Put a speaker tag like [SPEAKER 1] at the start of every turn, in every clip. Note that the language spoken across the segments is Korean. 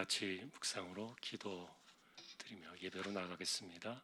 [SPEAKER 1] 같이 묵상으로 기도드리며 예배로 나가겠습니다.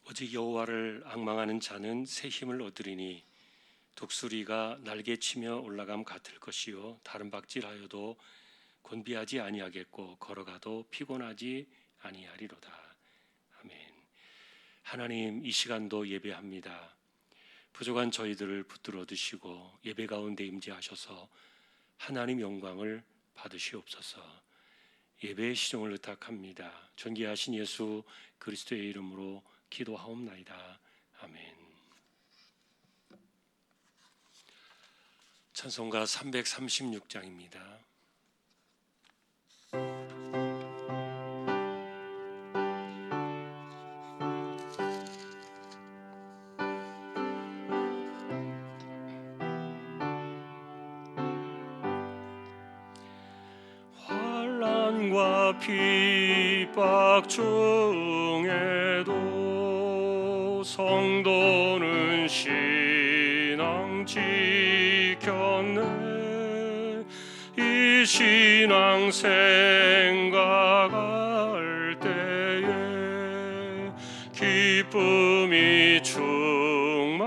[SPEAKER 1] 오직 여호와를 앙망하는 자는 새 힘을 얻으리니 독수리가 날개치며 올라감 같을 것이요 다른 박질하여도 곤비하지 아니하겠고 걸어가도 피곤하지 아니하리로다. 아멘. 하나님, 이 시간도 예배합니다. 부족한 저희들을 붙들어 두시고 예배 가운데 임재하셔서 하나님 영광을 받으시옵소서. 예배의 시종을 의탁합니다. 존귀하신 예수 그리스도의 이름으로 기도하옵나이다. 아멘. 찬송가 336장입니다. 환난과 핍박 중에도 성도는 신앙 지켰네. 이 신앙 생각할 때에 기쁨이 충만하도다.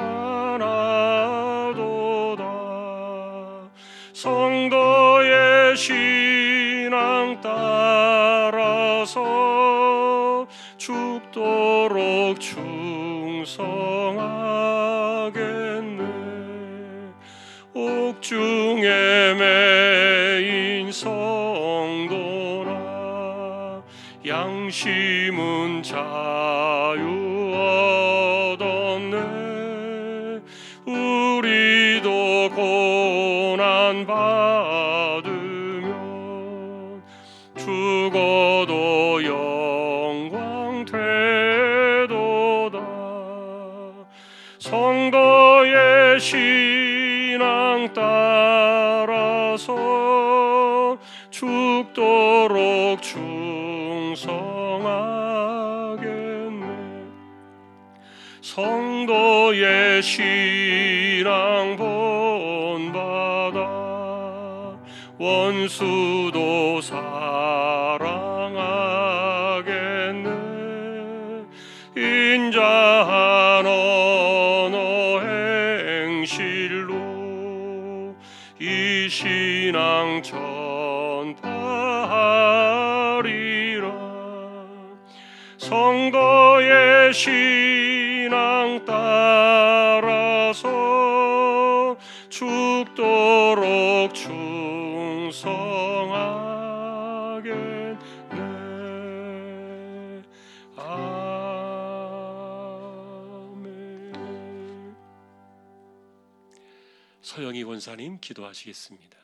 [SPEAKER 1] 성도의 신앙 따라서 죽도록 충성하겠네. 옥중에 매인 성도나 양심은 자유 얻었네. 우리도 고난 받으면 죽어도 영광 되도다. 성도의 신앙 따라서 죽도록 충성하겠네. 성도의 신앙 본받아 원수도 사랑하겠네. 인자한 언어 행실로 이 신앙 전파하리라. 성도의 신앙 따라서 죽도록 충성하겠네. 아멘. 서영희 권사님 기도하시겠습니다.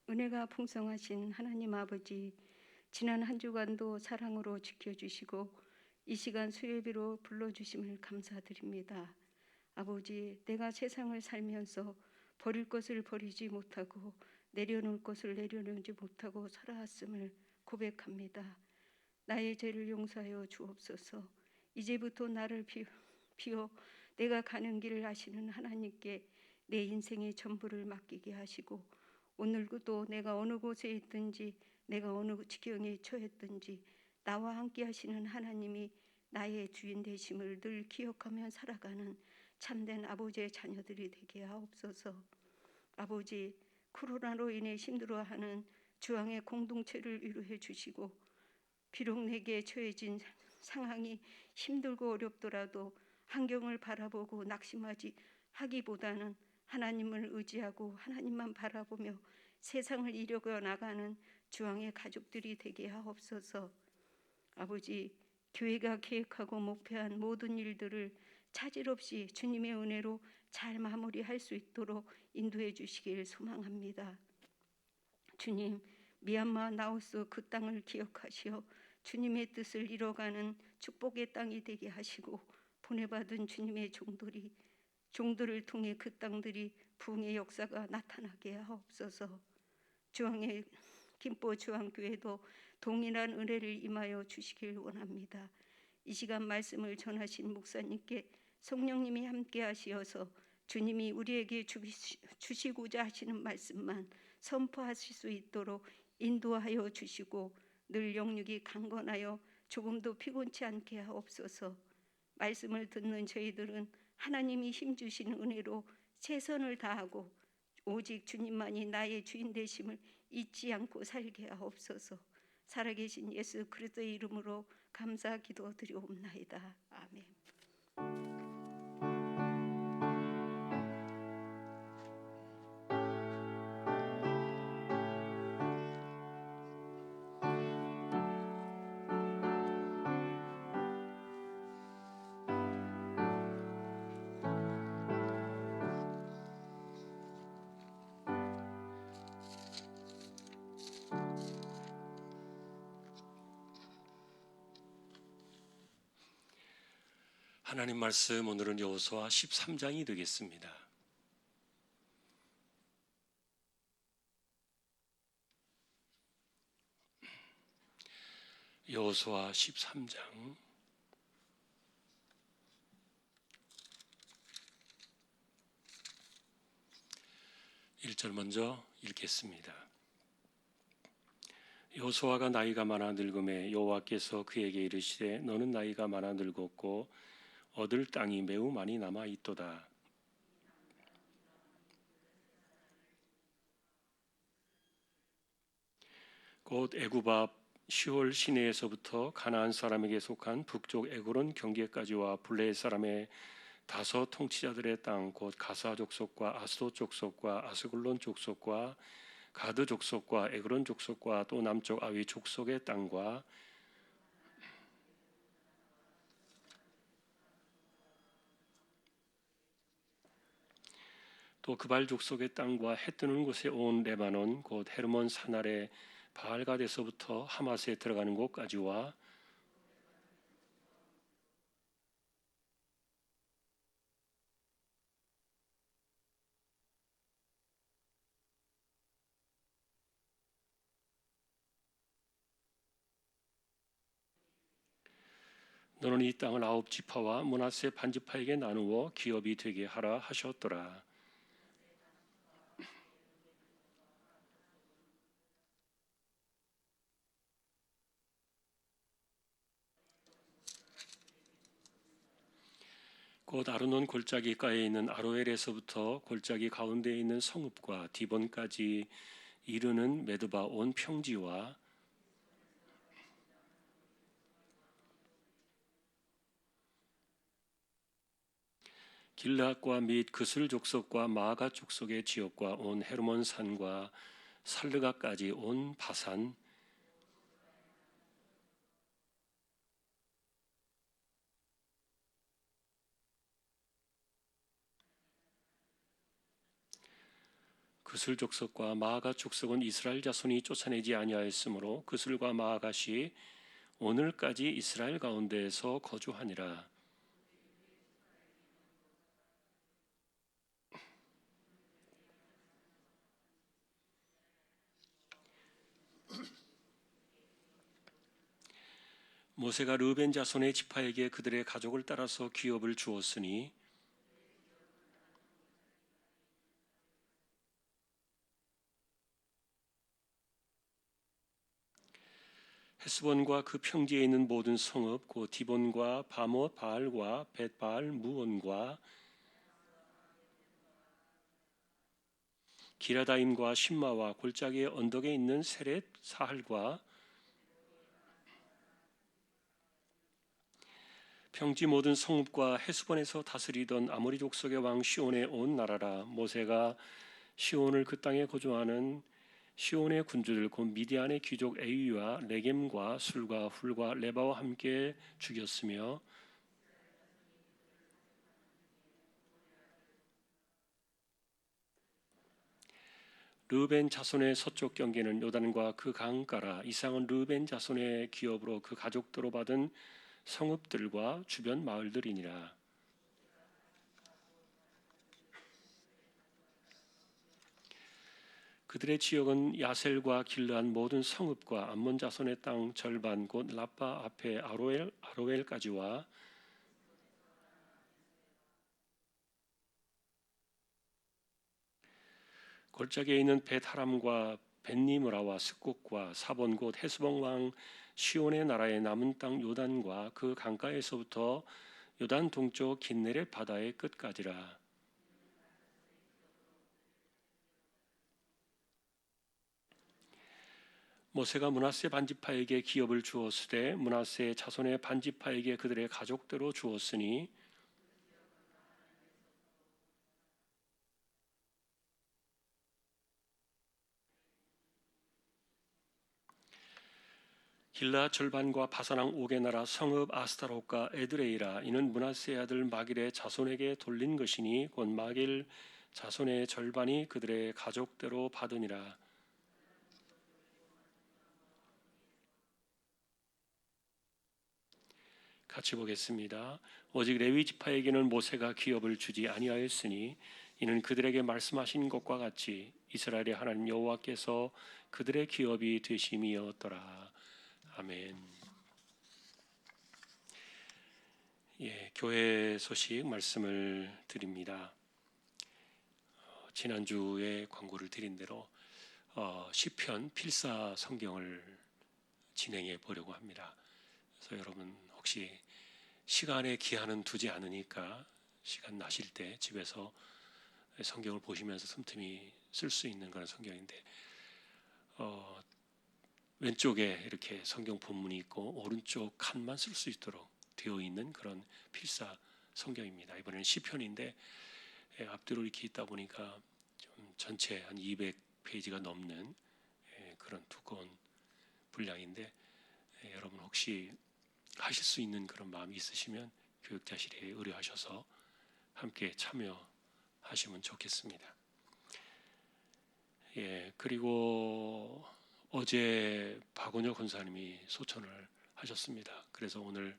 [SPEAKER 2] 은혜가 풍성하신 하나님 아버지, 지난 한 주간도 사랑으로 지켜주시고 이 시간 수요예배로 불러주심을 감사드립니다. 아버지, 내가 세상을 살면서 버릴 것을 버리지 못하고 내려놓을 것을 내려놓지 못하고 살아왔음을 고백합니다. 나의 죄를 용서하여 주옵소서. 이제부터 나를 비워 내가 가는 길을 아시는 하나님께 내 인생의 전부를 맡기게 하시고, 오늘도 내가 어느 곳에 있든지 내가 어느 지경에 처했든지 나와 함께 하시는 하나님이 나의 주인 되심을 늘 기억하며 살아가는 참된 아버지의 자녀들이 되게 하옵소서. 아버지, 코로나로 인해 힘들어하는 주왕의 공동체를 위로해 주시고, 비록 내게 처해진 상황이 힘들고 어렵더라도 환경을 바라보고 낙심하지 하기보다는 하나님을 의지하고 하나님만 바라보며 세상을 이루어 나가는 주왕의 가족들이 되게 하옵소서. 아버지, 교회가 계획하고 목표한 모든 일들을 차질 없이 주님의 은혜로 잘 마무리할 수 있도록 인도해 주시길 소망합니다. 주님, 미얀마 라오스 그 땅을 기억하시어 주님의 뜻을 이뤄가는 축복의 땅이 되게 하시고, 보내받은 주님의 종들을 통해 그 땅들이 부흥의 역사가 나타나게 하옵소서. 주왕의 김포 주왕교회도 동일한 은혜를 임하여 주시길 원합니다. 이 시간 말씀을 전하신 목사님께 성령님이 함께 하시어서 주님이 우리에게 주시고자 하시는 말씀만 선포하실 수 있도록 인도하여 주시고, 늘 영육이 강건하여 조금도 피곤치 않게 하옵소서. 말씀을 듣는 저희들은 하나님이 힘주시는 은혜로 최선을 다하고 오직 주님만이 나의 주인 되심을 잊지 않고 살게 하옵소서. 살아계신 예수 그리스도의 이름으로 감사 기도드리옵나이다. 아멘.
[SPEAKER 1] 하나님 말씀, 오늘은 여호수아 13장이 되겠습니다. 여호수아 13장 1절 먼저 읽겠습니다. 여호수아가 나이가 많아 늙음에 여호와께서 그에게 이르시되 너는 나이가 많아 늙었고 얻을 땅이 매우 많이 남아 있도다. 곧 애굽 앞 시홀 시내에서부터 가나안 사람에게 속한 북쪽 에그론 경계까지와 블레 사람의 다섯 통치자들의 땅, 곧 가사 족속과 아스돗 족속과 아스글론 족속과 가드 족속과 에그론 족속과 또 남쪽 아위 족속의 땅과 또 그발 족속의 땅과 해 뜨는 곳에 온 레바논, 곧 헤르몬 산 아래 바알갓에서부터 하맛에 들어가는 곳까지와 너는 이 땅을 9지파와 므낫세 반지파에게 나누어 기업이 되게 하라 하셨더라. 곧 아르논 골짜기가에 있는 아로엘에서부터 골짜기 가운데에 있는 성읍과 디본까지 이르는 메드바 온 평지와 길앗과 및 그슬 족속과 마아가 족속의 지역과 온 헤르몬 산과 살르가까지 온 바산, 그슬 족속과 마아가 족속은 이스라엘 자손이 쫓아내지 아니하였으므로 그슬과 마아갓이 오늘까지 이스라엘 가운데에서 거주하니라. 모세가 르벤 자손의 지파에게 그들의 가족을 따라서 기업을 주었으니 헤스본과 그 평지에 있는 모든 성읍, 곧 디본과 바못 바알과 벳바알 무온과 기라다임과 신마와 골짜기의 언덕에 있는 세렛 사할과 평지 모든 성읍과 헤스본에서 다스리던 아모리 족속의 왕 시온의 온 나라라. 모세가 시온을 그 땅에 거주하는 시온의 군주들 곧 미디안의 귀족 에위와 레겜과 술과 훌과 레바와 함께 죽였으며 르벤 자손의 서쪽 경계는 요단과 그 강가라. 이상은 르벤 자손의 기업으로 그 가족들로 받은 성읍들과 주변 마을들이니라. 그들의 지역은 야셀과 길르한 모든 성읍과 암몬 자손의 땅 절반 곧 라빠 앞에 아로엘까지와 골짜기에 있는 벳하람과 벳니므라와 스곡과 사본 곧 헤스본 왕 시온의 나라의 남은 땅 요단과 그 강가에서부터 요단 동쪽 긴네렛 바다의 끝까지라. 모세가 므낫세 반지파에게 기업을 주었으되 므낫세 자손의 반지파에게 그들의 가족대로 주었으니 길라 절반과 바사랑 옥의 나라 성읍 아스타롯과 에드레이라. 이는 므낫세 아들 마길의 자손에게 돌린 것이니 곧 마길 자손의 절반이 그들의 가족대로 받으니라. 같이 보겠습니다. 오직 레위 지파에게는 모세가 기업을 주지 아니하였으니 이는 그들에게 말씀하신 것과 같이 이스라엘의 하나님 여호와께서 그들의 기업이 되심이었더라. 아멘. 교회 소식 말씀을 드립니다. 지난주에 광고를 드린 대로 시편 필사 성경을 진행해 보려고 합니다. 그래서 여러분 혹시 시간에 기한은 두지 않으니까 시간 나실 때 집에서 성경을 보시면서 틈틈이 쓸 수 있는 그런 성경인데 왼쪽에 이렇게 성경 본문이 있고 오른쪽 칸만 쓸 수 있도록 되어 있는 그런 필사 성경입니다. 이번에는 시편인데 앞뒤로 이렇게 있다 보니까 좀 전체 한 200페이지가 넘는 그런 두꺼운 분량인데 여러분 혹시 하실 수 있는 그런 마음이 있으시면 교육자실에 의뢰하셔서 함께 참여하시면 좋겠습니다. 그리고 어제 박원혁 권사님이 소천을 하셨습니다. 그래서 오늘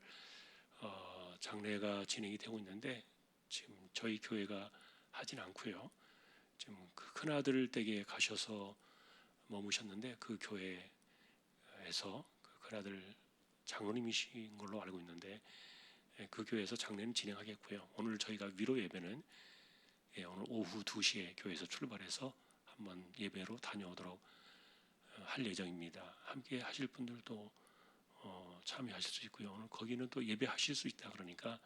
[SPEAKER 1] 장례가 진행이 되고 있는데 지금 저희 교회가 하진 않고요. 지금 그 큰아들 댁에 가셔서 머무셨는데 그 교회에서 그 큰아들 장로님이신 걸로 알고 있는데 그 교회에서 장례는 진행하겠고요. 오늘 저희가 위로 예배는 오늘 오후 2시에 교회에서 출발해서 한번 예배로 다녀오도록 할 예정입니다. 함께 하실 분들도 참여하실 수 있고요. 오늘 거기는 또 예배하실 수 있다 그러니까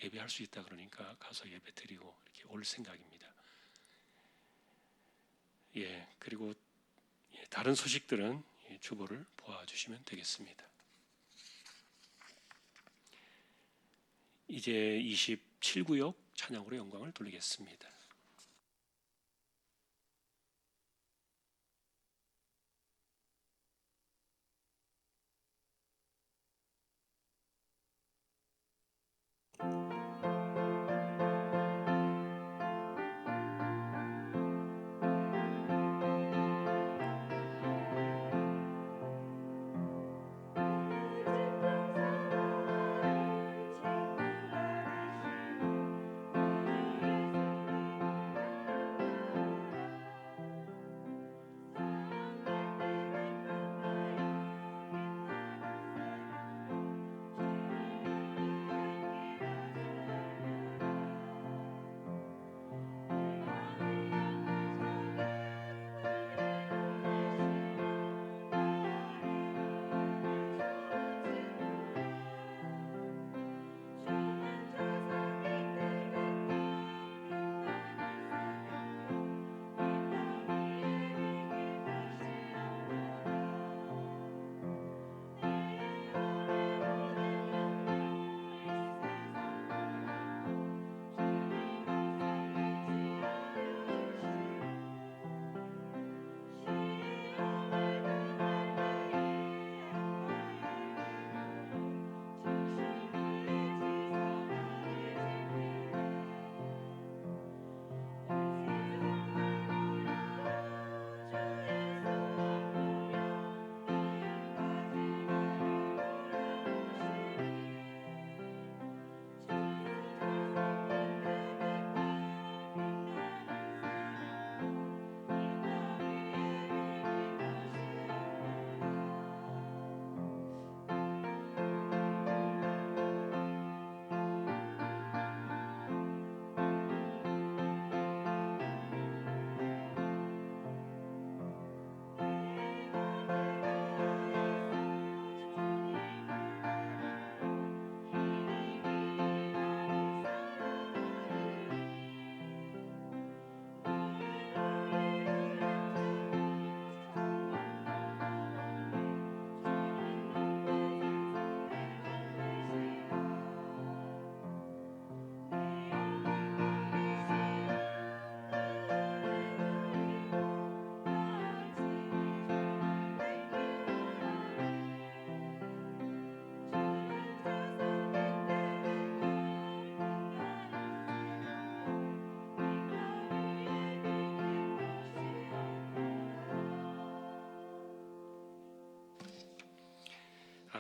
[SPEAKER 1] 예배할 수 있다 그러니까 가서 예배 드리고 이렇게 올 생각입니다. 그리고 다른 소식들은 주보를 보아주시면 되겠습니다. 이제 27구역 찬양으로 영광을 돌리겠습니다.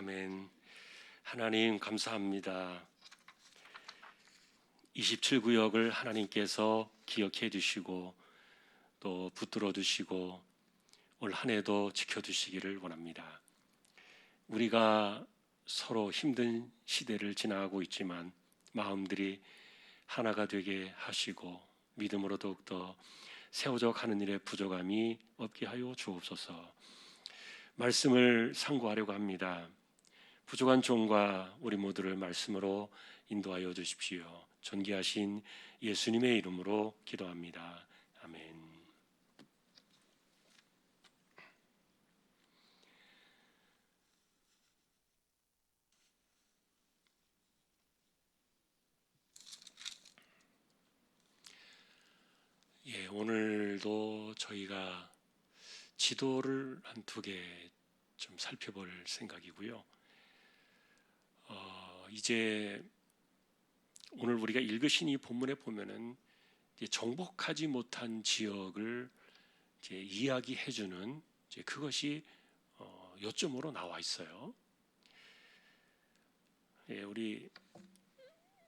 [SPEAKER 1] 아멘. 하나님 감사합니다. 27구역을 하나님께서 기억해 주시고 또 붙들어 두시고 올 한 해도 지켜주시기를 원합니다. 우리가 서로 힘든 시대를 지나가고 있지만 마음들이 하나가 되게 하시고 믿음으로 더욱더 세워져 가는 일에 부족함이 없게 하여 주옵소서. 말씀을 상고하려고 합니다. 부족한 종과 우리 모두를 말씀으로 인도하여 주십시오. 존귀하신 예수님의 이름으로 기도합니다. 아멘. 오늘도 저희가 지도를 한 두 개 좀 살펴볼 생각이고요. 이제 오늘 우리가 읽으신 이 본문에 보면은 이제 정복하지 못한 지역을 이제 이야기해주는 이제 그것이 요점으로 나와 있어요. 우리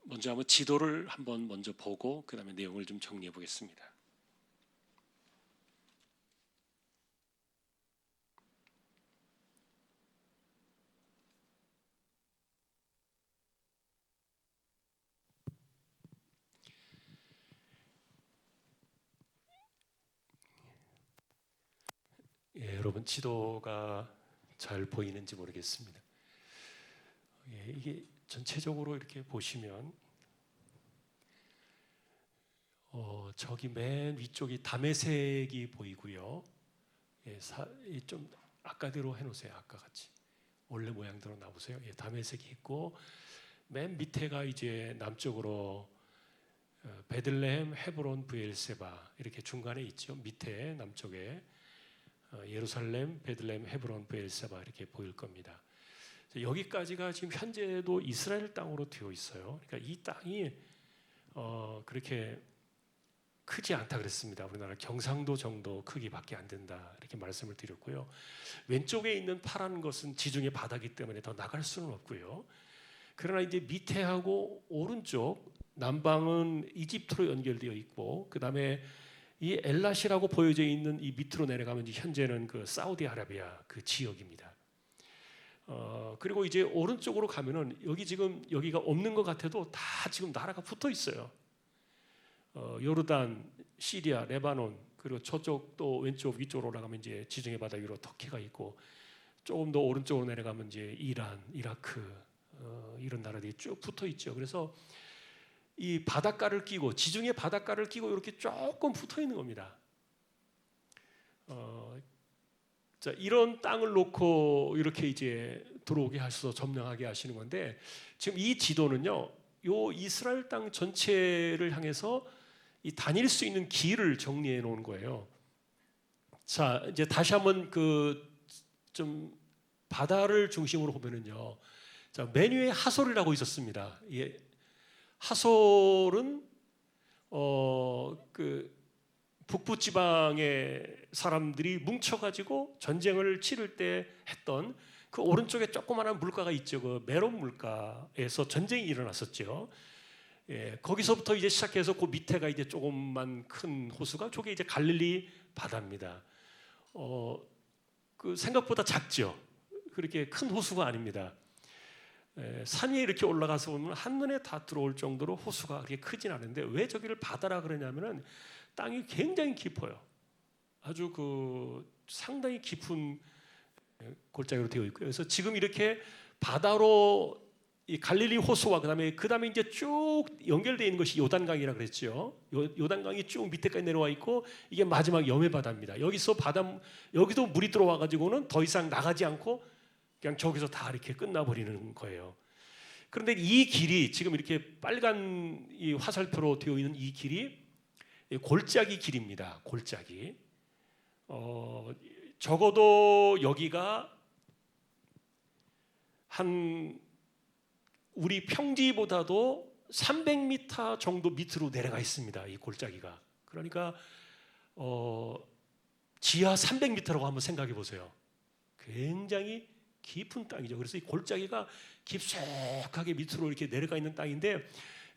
[SPEAKER 1] 먼저 한번 지도를 한번 먼저 보고 그 다음에 내용을 좀 정리해 보겠습니다. 여러분 지도가 잘 보이는지 모르겠습니다. 이게 전체적으로 이렇게 보시면 저기 맨 위쪽이 담에색이 보이고요. 좀 아까대로 해놓으세요. 아까 같이 원래 모양대로 나오세요. 담에색이 있고 맨 밑에가 이제 남쪽으로 베들레헴, 헤브론, 브엘세바 이렇게 중간에 있죠. 밑에 남쪽에 예루살렘, 베들레헴, 헤브론, 브엘세바 이렇게 보일 겁니다. 여기까지가 지금 현재도 이스라엘 땅으로 되어 있어요. 그러니까 이 땅이 그렇게 크지 않다 그랬습니다. 우리나라 경상도 정도 크기밖에 안 된다 이렇게 말씀을 드렸고요. 왼쪽에 있는 파란 것은 지중해 바다기 때문에 더 나갈 수는 없고요. 그러나 이제 밑에하고 오른쪽 남방은 이집트로 연결되어 있고 그 다음에 이 엘라시라고 보여져 있는 이 밑으로 내려가면 현재는 그 사우디아라비아 그 지역입니다. 그리고 이제 오른쪽으로 가면은 여기 지금 여기가 없는 것 같아도 다 지금 나라가 붙어 있어요. 요르단, 시리아, 레바논 그리고 저쪽 또 왼쪽 위쪽으로 올라가면 이제 지중해 바다 위로 터키가 있고 조금 더 오른쪽으로 내려가면 이제 이란, 이라크 이런 나라들이 쭉 붙어 있죠. 그래서 이 바닷가를 끼고 지중해 바닷가를 끼고 이렇게 조금 붙어 있는 겁니다. 자, 이런 땅을 놓고 이렇게 이제 들어오게 하셔서 점령하게 하시는 건데 지금 이 지도는요, 요 이스라엘 땅 전체를 향해서 이 다닐 수 있는 길을 정리해 놓은 거예요. 자, 이제 다시 한번 그 좀 바다를 중심으로 보면은요, 자, 맨 위에 하솔이라고 있었습니다. 하솔은 그 북부 지방의 사람들이 뭉쳐가지고 전쟁을 치를 때 했던 그 오른쪽에 조그마한 물가가 있죠. 그 메론 물가에서 전쟁이 일어났었죠. 거기서부터 이제 시작해서 그 밑에가 이제 조금만 큰 호수가 저게 이제 갈릴리 바다입니다. 그 생각보다 작죠. 그렇게 큰 호수가 아닙니다. 산 위에 이렇게 올라가서 보면 한눈에 다 들어올 정도로 호수가 그렇게 크진 않은데 왜 저기를 바다라 그러냐면은 땅이 굉장히 깊어요. 아주 그 상당히 깊은 골짜기로 되어 있고요. 그래서 지금 이렇게 바다로 이 갈릴리 호수와 그다음에 이제 쭉 연결되어 있는 것이 요단강이라 그랬죠. 요단강이 쭉 밑에까지 내려와 있고 이게 마지막 여매 바다입니다. 여기도 물이 들어와 가지고는 더 이상 나가지 않고 그냥 저기서 다 이렇게 끝나버리는 거예요. 그런데 이 길이 지금 이렇게 빨간 이 화살표로 되어 있는 이 길이 골짜기 길입니다. 골짜기. 적어도 여기가 한 우리 평지보다도 300m 정도 밑으로 내려가 있습니다. 이 골짜기가. 그러니까 지하 300m라고 한번 생각해 보세요. 굉장히
[SPEAKER 3] 깊은 땅이죠. 그래서 이 골짜기가 깊숙하게 밑으로 이렇게 내려가 있는 땅인데,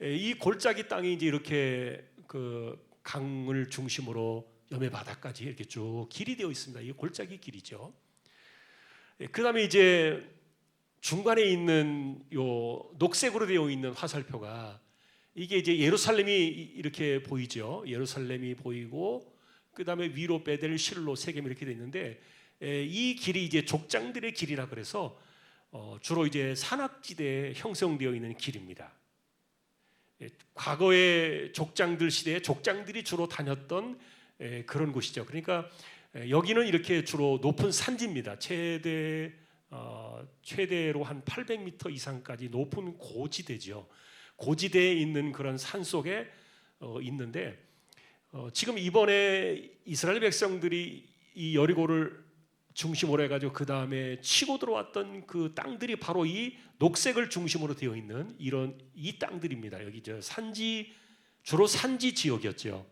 [SPEAKER 3] 이 골짜기 땅이 이제 이렇게 그 강을 중심으로 염해 바다까지 이렇게 쭉 길이 되어 있습니다. 이게 골짜기 길이죠. 그다음에 이제 중간에 있는 요 녹색으로 되어 있는 화살표가, 이게 이제 예루살렘이 이렇게 보이죠. 예루살렘이 보이고, 그다음에 위로 베델, 실로, 세겜 이렇게 돼 있는데, 이 길이 이제 족장들의 길이라 그래서 주로 이제 산악지대에 형성되어 있는 길입니다. 과거의 족장들 시대에 족장들이 주로 다녔던 그런 곳이죠. 그러니까 여기는 이렇게 주로 높은 산지입니다. 최대로 한 800m 이상까지 높은 고지대죠. 고지대에 있는 그런 산 속에 있는데, 지금 이번에 이스라엘 백성들이 이 여리고를 중심으로 해가지고 그 다음에 치고 들어왔던 그 땅들이 바로 이 녹색을 중심으로 되어 있는 이 땅들입니다. 여기 저 산지, 주로 산지 지역이었죠.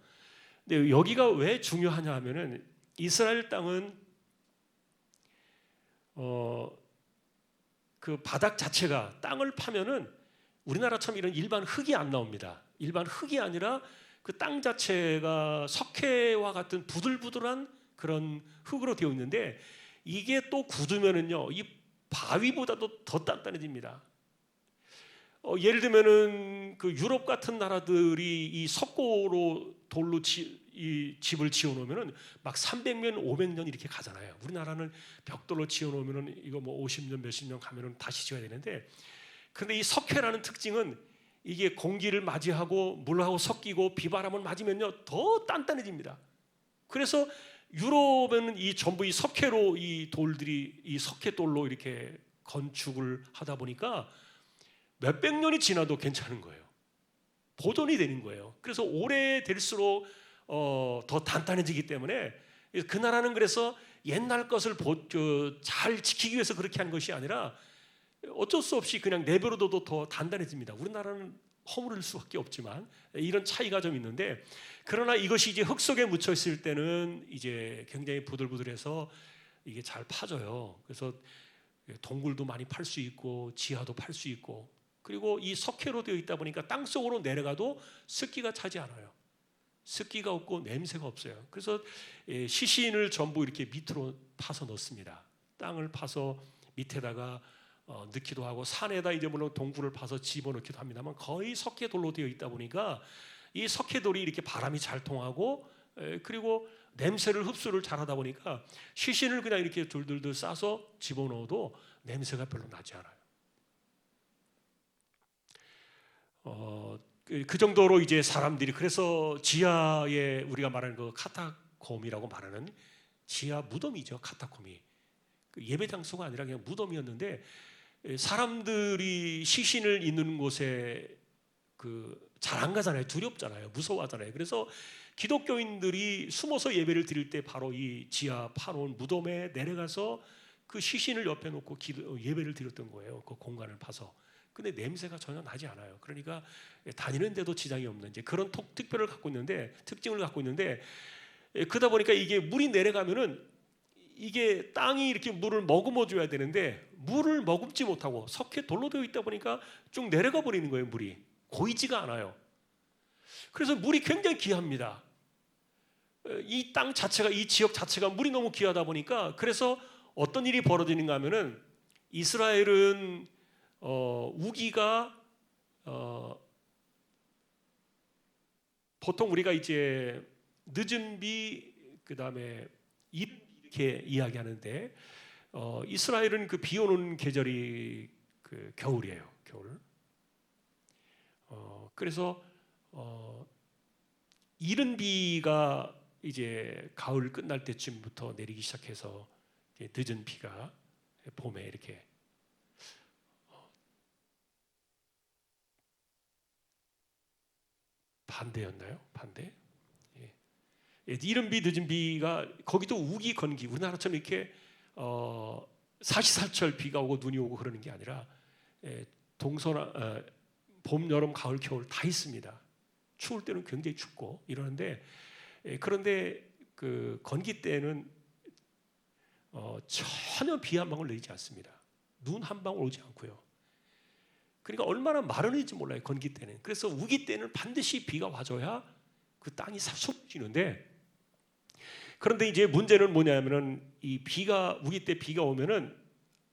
[SPEAKER 3] 근데 여기가 왜 중요하냐 하면은, 이스라엘 땅은 그 바닥 자체가, 땅을 파면은 우리나라처럼 이런 일반 흙이 안 나옵니다. 일반 흙이 아니라 그 땅 자체가 석회와 같은 부들부들한 그런 흙으로 되어 있는데, 이게 또 굳으면은요, 이 바위보다도 더 단단해집니다. 예를 들면은 그 유럽 같은 나라들이 이 석고로 돌로 이 집을 지어 놓으면은 막 300년, 500년 이렇게 가잖아요. 우리나라는 벽돌로 지어 놓으면은 이거 뭐 50년, 몇십 년 가면은 다시 지어야 되는데, 근데 이 석회라는 특징은 이게 공기를 맞이하고 물하고 섞이고 비바람을 맞으면요 더 단단해집니다. 그래서 유럽에는 이 전부 이 석회로, 이 돌들이 이 석회돌로 이렇게 건축을 하다 보니까 몇백 년이 지나도 괜찮은 거예요. 보존이 되는 거예요. 그래서 오래될수록 더 단단해지기 때문에, 그 나라는 그래서 옛날 것을 잘 지키기 위해서 그렇게 한 것이 아니라 어쩔 수 없이 그냥 내버려둬도 더 단단해집니다. 우리나라는 허물을 수밖에 없지만 이런 차이가 좀 있는데, 그러나 이것이 이제 흙 속에 묻혀 있을 때는 이제 굉장히 부들부들해서 이게 잘 파져요. 그래서 동굴도 많이 팔 수 있고 지하도 팔 수 있고, 그리고 이 석회로 되어 있다 보니까 땅 속으로 내려가도 습기가 차지 않아요. 습기가 없고 냄새가 없어요. 그래서 시신을 전부 이렇게 밑으로 파서 넣습니다. 땅을 파서 밑에다가 넣기도 하고, 산에다 이제 물론 동굴을 파서 집어넣기도 합니다만, 거의 석회돌로 되어 있다 보니까 이 석회돌이 이렇게 바람이 잘 통하고, 그리고 냄새를 흡수를 잘하다 보니까 시신을 그냥 이렇게 둘둘둘 싸서 집어넣어도 냄새가 별로 나지 않아요. 그 정도로 이제 사람들이, 그래서 지하에 우리가 말하는 그 카타콤이라고 말하는 지하 무덤이죠. 카타콤이 예배 장소가 아니라 그냥 무덤이었는데, 사람들이 시신을 있는 곳에 잘 안 가잖아요. 두렵잖아요. 무서워하잖아요. 그래서 기독교인들이 숨어서 예배를 드릴 때 바로 이 지하 파놓은 무덤에 내려가서 그 시신을 옆에 놓고 예배를 드렸던 거예요. 그 공간을 파서. 근데 냄새가 전혀 나지 않아요. 그러니까 다니는데도 지장이 없는 이제 그런 특징을 갖고 있는데, 그러다 보니까 이게 물이 내려가면은 이게 땅이 이렇게 물을 머금어 줘야 되는데, 물을 머금지 못하고 석회 돌로 되어 있다 보니까 쭉 내려가 버리는 거예요. 물이 고이지가 않아요. 그래서 물이 굉장히 귀합니다. 이 땅 자체가, 이 지역 자체가 물이 너무 귀하다 보니까, 그래서 어떤 일이 벌어지는가 하면은, 이스라엘은 우기가 보통 우리가 이제 늦은 비, 그 다음에 이렇게 이야기하는데, 이스라엘은 그 비 오는 계절이 그 겨울이에요. 겨울. 그래서 이른 비가 이제 가을 끝날 때쯤부터 내리기 시작해서 늦은 비가 봄에 이렇게 반대였나요? 반대? 이른 비, 늦은 비가, 거기도 우기, 건기, 우리나라처럼 이렇게 사시사철 비가 오고 눈이 오고 그러는 게 아니라 동서나 봄, 여름, 가을, 겨울 다 있습니다. 추울 때는 굉장히 춥고 이러는데, 그런데 그 건기 때는 전혀 비 한 방울 내리지 않습니다. 눈 한 방울 오지 않고요. 그러니까 얼마나 마른지 몰라요. 건기 때는. 그래서 우기 때는 반드시 비가 와줘야 그 땅이 숨쉬는데, 그런데 이제 문제는 뭐냐면은 이 비가 우기 때 비가 오면은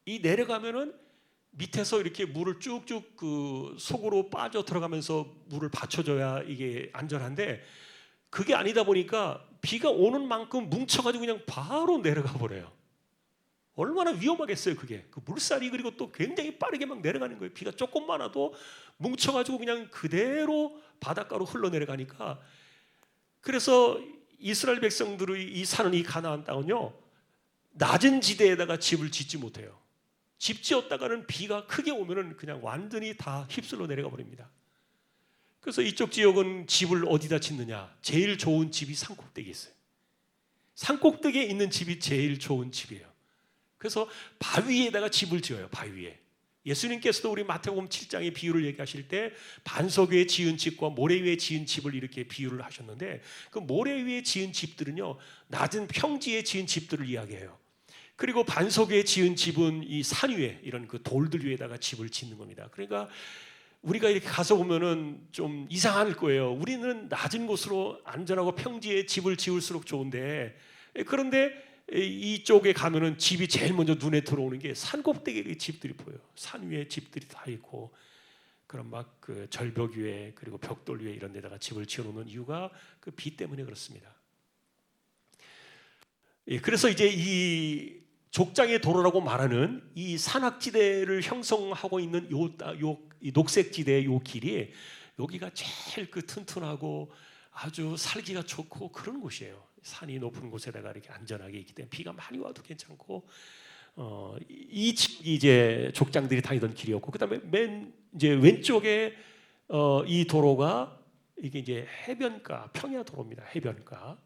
[SPEAKER 3] 이 내려가면은 밑에서 이렇게 물을 쭉쭉 그 속으로 빠져 들어가면서 물을 받쳐줘야 이게 안전한데, 그게 아니다 보니까 비가 오는 만큼 뭉쳐가지고 그냥 바로 내려가 버려요. 얼마나 위험하겠어요, 그게. 그 물살이 그리고 또 굉장히 빠르게 막 내려가는 거예요. 비가 조금만 와도 뭉쳐가지고 그냥 그대로 바닷가로 흘러내려가니까. 그래서 이스라엘 백성들의 이 사는 이 가나안 땅은요, 낮은 지대에다가 집을 짓지 못해요. 집 지었다가는 비가 크게 오면은 그냥 완전히 다 휩쓸러 내려가 버립니다. 그래서 이쪽 지역은 집을 어디다 짓느냐? 제일 좋은 집이 산꼭대기에 있어요. 산꼭대기에 있는 집이 제일 좋은 집이에요. 그래서 바위에다가 집을 지어요. 바위에. 예수님께서도 우리 마태복음 7장의 비유를 얘기하실 때 반석 위에 지은 집과 모래 위에 지은 집을 이렇게 비유를 하셨는데, 그 모래 위에 지은 집들은요, 낮은 평지에 지은 집들을 이야기해요. 그리고 반석 위에 지은 집은 이 산 위에 이런 그 돌들 위에다가 집을 짓는 겁니다. 그러니까 우리가 이렇게 가서 보면은 좀 이상할 거예요. 우리는 낮은 곳으로 안전하고 평지에 집을 지을수록 좋은데, 그런데 이쪽에 가면은 집이 제일 먼저 눈에 들어오는 게 산꼭대기의 집들이 보여요. 산 위에 집들이 다 있고, 그런 막 그 절벽 위에 그리고 벽돌 위에 이런 데다가 집을 지어놓는 이유가 그 비 때문에 그렇습니다. 그래서 이제 이 족장의 도로라고 말하는 이 산악지대를 형성하고 있는 이 녹색지대의 요 길이, 여기가 제일 그 튼튼하고 아주 살기가 좋고 그런 곳이에요. 산이 높은 곳에다가 이렇게 안전하게 있기 때문에 비가 많이 와도 괜찮고, 이 이제 족장들이 다니던 길이었고, 그다음에 맨 이제 왼쪽에 이 도로가 이게 이제 해변가 평야 도로입니다. 해변가.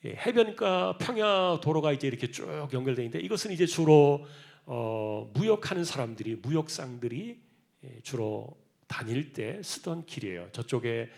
[SPEAKER 3] 해변가 평야 도로가 이제 이렇게 쭉 연결되어 있는데, 이것은 이제 주로 무역하는 사람들이, 무역상들이 주로 다닐 때 쓰던 길이에요. 저쪽에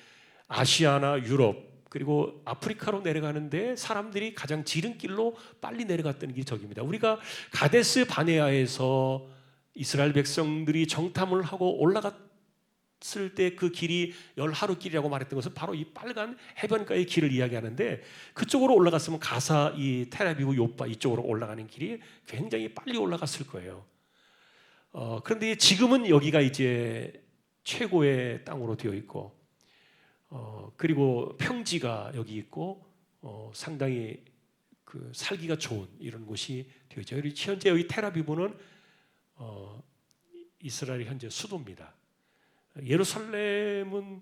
[SPEAKER 3] 아시아나 유럽 그리고 아프리카로 내려가는데 사람들이 가장 지름길로 빨리 내려갔던 길이 저기입니다. 우리가 가데스 바네아에서 이스라엘 백성들이 정탐을 하고 올라갔을 때 그 길이 열하루 길이라고 말했던 것은 바로 이 빨간 해변가의 길을 이야기하는데, 그쪽으로 올라갔으면 가사 이 텔아비브 요빠 이쪽으로 올라가는 길이 굉장히 빨리 올라갔을 거예요. 그런데 지금은 여기가 이제 최고의 땅으로 되어 있고, 그리고 평지가 여기 있고, 상당히 그 살기가 좋은 이런 곳이 되어 있죠. 현재 여기 텔아비브는 이스라엘 현재 수도입니다. 예루살렘은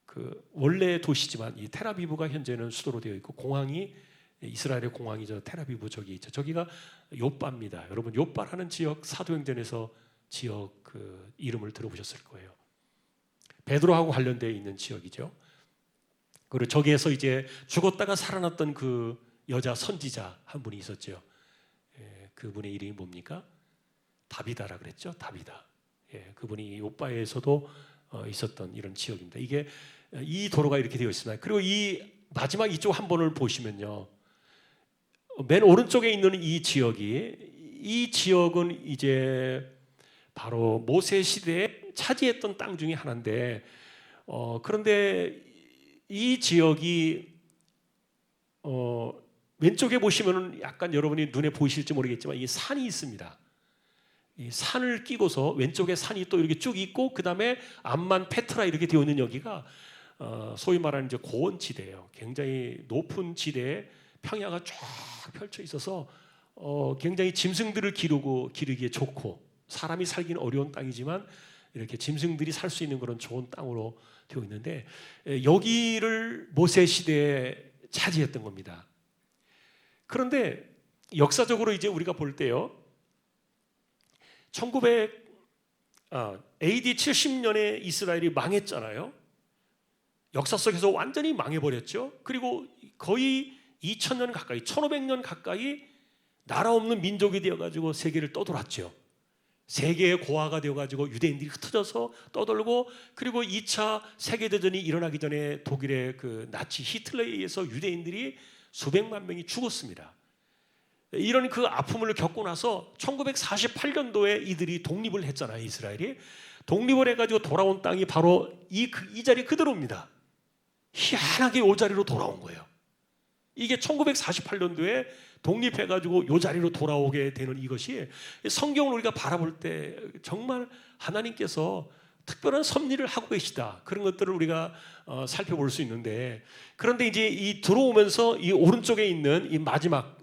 [SPEAKER 3] 그 원래 도시지만 이 텔아비브가 현재는 수도로 되어 있고, 공항이 이스라엘의 공항이 저 텔아비브 저기 있죠. 저기가 요빠입니다. 여러분 요빠라는 지역 사도행전에서 지역 그 이름을 들어보셨을 거예요. 베드로하고 관련되어 있는 지역이죠. 그리고 저기에서 이제 죽었다가 살아났던 그 여자 선지자 한 분이 있었죠. 그분의 이름이 뭡니까? 다비다라 그랬죠. 다비다. 그분이 요빠에서도 있었던 이런 지역입니다. 이게 이 도로가 이렇게 되어 있습니다. 그리고 이 마지막 이쪽 한 번을 보시면요, 맨 오른쪽에 있는 이 지역은 이제 바로 모세 시대에 차지했던 땅 중에 하나인데, 그런데 이 지역이 왼쪽에 보시면은 약간 여러분이 눈에 보이실지 모르겠지만 이 산이 있습니다. 이 산을 끼고서 왼쪽에 산이 또 이렇게 쭉 있고, 그 다음에 암만 페트라 이렇게 되어 있는 여기가 소위 말하는 이제 고원지대예요. 굉장히 높은 지대에 평야가 쫙 펼쳐 있어서 굉장히 짐승들을 기르기에 좋고, 사람이 살기는 어려운 땅이지만 이렇게 짐승들이 살 수 있는 그런 좋은 땅으로 되어 있는데, 여기를 모세 시대에 차지했던 겁니다. 그런데 역사적으로 이제 우리가 볼 때요, AD 70년에 이스라엘이 망했잖아요. 역사 속에서 완전히 망해버렸죠. 그리고 거의 2000년 가까이, 1500년 가까이 나라 없는 민족이 되어가지고 세계를 떠돌았죠. 세계의 고아가 되어가지고 유대인들이 흩어져서 떠돌고, 그리고 2차 세계대전이 일어나기 전에 독일의 그 나치 히틀러에 의해서 유대인들이 수백만 명이 죽었습니다. 이런 그 아픔을 겪고 나서 1948년도에 이들이 독립을 했잖아요. 이스라엘이 독립을 해가지고 돌아온 땅이 바로 이 자리 그대로입니다. 희한하게 이 자리로 돌아온 거예요. 이게 1948년도에 독립해가지고 이 자리로 돌아오게 되는 이것이 성경을 우리가 바라볼 때 정말 하나님께서 특별한 섭리를 하고 계시다, 그런 것들을 우리가 살펴볼 수 있는데, 그런데 이제 이 들어오면서 이 오른쪽에 있는 이 마지막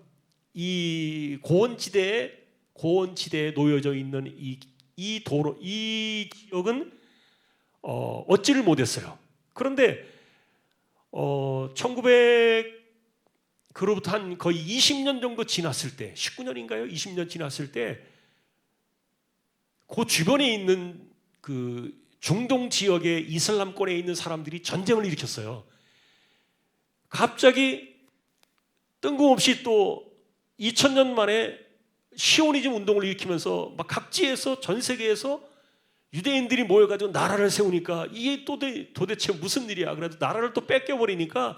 [SPEAKER 3] 이 고원지대에 놓여져 있는 이 도로, 이 지역은 얻지를 못했어요. 그런데 1900그로부터 한 거의 20년 정도 지났을 때, 19년인가요? 20년 지났을 때 그 주변에 있는 그 중동 지역의 이슬람권에 있는 사람들이 전쟁을 일으켰어요. 갑자기 뜬금없이 또 2000년 만에 시오니즘 운동을 일으키면서 막 각지에서, 전 세계에서 유대인들이 모여가지고 나라를 세우니까 이게 도대체 무슨 일이야? 그래도 나라를 또 뺏겨버리니까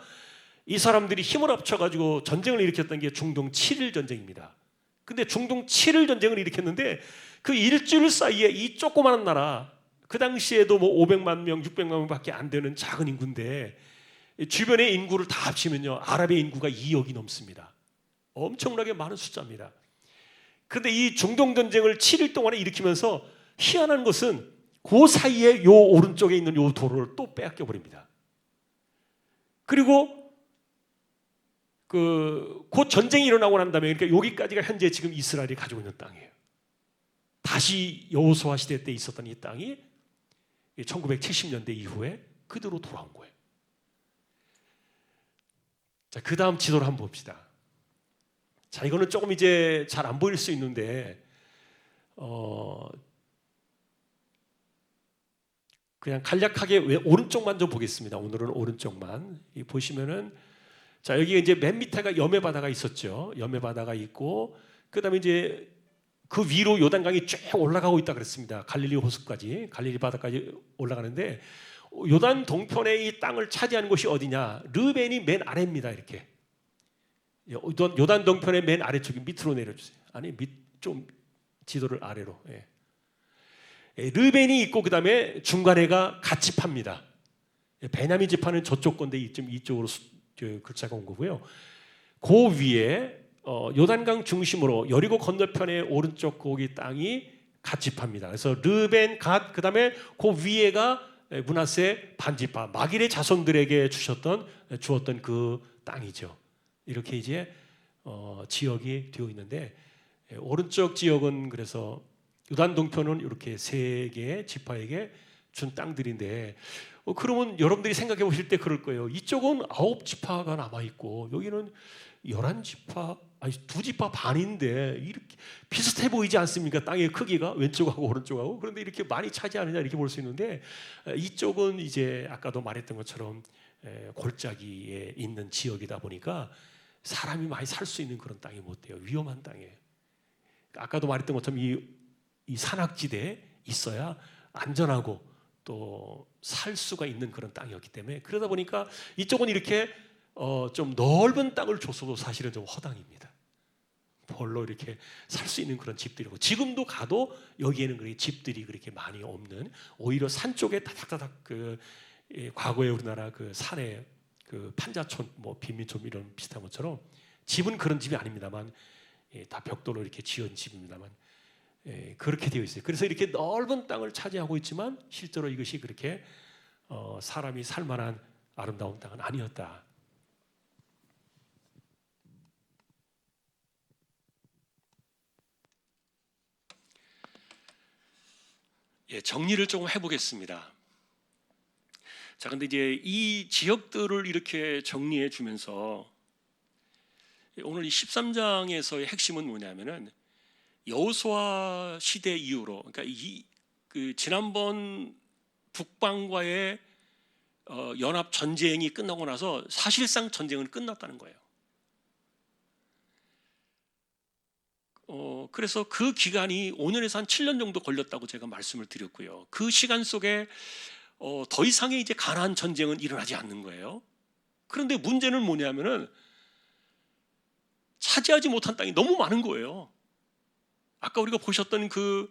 [SPEAKER 3] 이 사람들이 힘을 합쳐가지고 전쟁을 일으켰던 게 중동 7일 전쟁입니다. 근데 중동 7일 전쟁을 일으켰는데 그 일주일 사이에 이 조그마한 나라, 그 당시에도 뭐 500만 명, 600만 명밖에 안 되는 작은 인구인데 주변의 인구를 다 합치면요, 아랍의 인구가 2억이 넘습니다. 엄청나게 많은 숫자입니다. 그런데 이 중동 전쟁을 7일 동안에 일으키면서 희한한 것은 그 사이에 요 오른쪽에 있는 요 도로를 또 빼앗겨 버립니다. 그리고 곧 전쟁이 일어나고 난 다음에, 그러니까 여기까지가 현재 지금 이스라엘이 가지고 있는 땅이에요. 다시 여호수아 시대 때 있었던 이 땅이 1970년대 이후에 그대로 돌아온 거예요. 자, 그 다음 지도를 한번 봅시다. 자, 이거는 조금 이제 잘 안 보일 수 있는데 그냥 간략하게 오른쪽만 좀 보겠습니다. 오늘은 오른쪽만. 보시면은, 자, 여기 이제 맨 밑에가 염해 바다가 있었죠. 염해 바다가 있고, 그다음에 이제 그 위로 요단강이 쭉 올라가고 있다 그랬습니다. 갈릴리 호수까지, 갈릴리 바다까지 올라가는데, 요단 동편의 이 땅을 차지한 곳이 어디냐? 르벤이 맨 아래입니다. 이렇게. 요단 동편의 맨 아래쪽이 밑으로 내려주세요. 아니, 좀 지도를 아래로. 예. 르벤이 있고, 그 다음에 중간에가 갓 지파입니다. 베냐민 지파는 저쪽 건데 이쪽으로 글자가 온 거고요. 그 위에 요단강 중심으로 여리고 건너편의 오른쪽 거기 땅이 갓 지파입니다. 그래서 르벤, 갓, 그 다음에 그 위에가 므낫세 반지파, 마길의 자손들에게 주었던 그 땅이죠. 이렇게 이제 지역이 되어 있는데, 오른쪽 지역은 그래서 요단 동편은 이렇게 세 개의 지파에게 준 땅들인데, 그러면 여러분들이 생각해 보실 때 그럴 거예요. 이쪽은 9지파가 남아 있고 여기는 11지파, 아니 2지파 반인데 이렇게 비슷해 보이지 않습니까? 땅의 크기가 왼쪽하고 오른쪽하고. 그런데 이렇게 많이 차지하느냐 이렇게 볼 수 있는데, 이쪽은 이제 아까도 말했던 것처럼 골짜기에 있는 지역이다 보니까 사람이 많이 살 수 있는 그런 땅이 못 돼요. 위험한 땅이에요. 아까도 말했던 것처럼 이 산악지대에 있어야 안전하고 또 살 수가 있는 그런 땅이었기 때문에, 그러다 보니까 이쪽은 이렇게 좀 넓은 땅을 줬어도 사실은 좀 허당입니다. 별로 이렇게 살 수 있는 그런 집들이고, 지금도 가도 여기에는 그렇게 집들이 그렇게 많이 없는, 오히려 산 쪽에 다닥다닥 과거에 우리나라 그 산에 그 판자촌, 뭐 빈민촌 이런 비슷한 것처럼 집은 그런 집이 아닙니다만, 다 벽돌로 이렇게 지은 집입니다만, 그렇게 되어 있어요. 그래서 이렇게 넓은 땅을 차지하고 있지만 실제로 이것이 그렇게 사람이 살만한 아름다운 땅은 아니었다.
[SPEAKER 1] 예, 정리를 조금 해보겠습니다. 자, 근데 이제 이 지역들을 이렇게 정리해 주면서 오늘 이 13장에서의 핵심은 뭐냐면은, 여호수아 시대 이후로, 그러니까 지난번 북방과의 연합 전쟁이 끝나고 나서 사실상 전쟁은 끝났다는 거예요. 그래서 그 기간이 5년에서 한 7년 정도 걸렸다고 제가 말씀을 드렸고요. 그 시간 속에 더 이상의 이제 가나안 전쟁은 일어나지 않는 거예요. 그런데 문제는 뭐냐면은,
[SPEAKER 3] 차지하지 못한 땅이 너무 많은 거예요. 아까 우리가 보셨던 그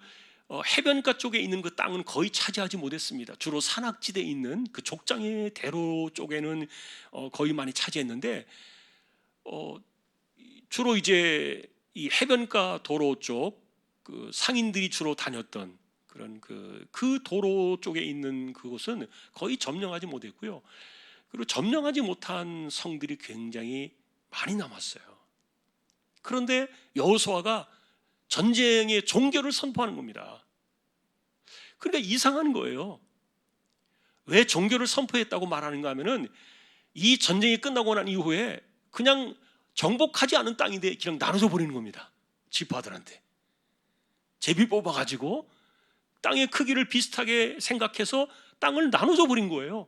[SPEAKER 3] 해변가 쪽에 있는 그 땅은 거의 차지하지 못했습니다. 주로 산악지대에 있는 그 족장의 대로 쪽에는 거의 많이 차지했는데 주로 이제 이 해변가 도로 쪽 그 상인들이 주로 다녔던 그런 그 도로 쪽에 있는 그곳은 거의 점령하지 못했고요. 그리고 점령하지 못한 성들이 굉장히 많이 남았어요. 그런데 여호수아가 전쟁의 종결을 선포하는 겁니다. 그러니까 이상한 거예요. 왜 종결을 선포했다고 말하는가 하면은 이 전쟁이 끝나고 난 이후에 그냥 정복하지 않은 땅인데 그냥 나눠져 버리는 겁니다. 지파들한테 제비 뽑아가지고 땅의 크기를 비슷하게 생각해서 땅을 나눠져 버린 거예요.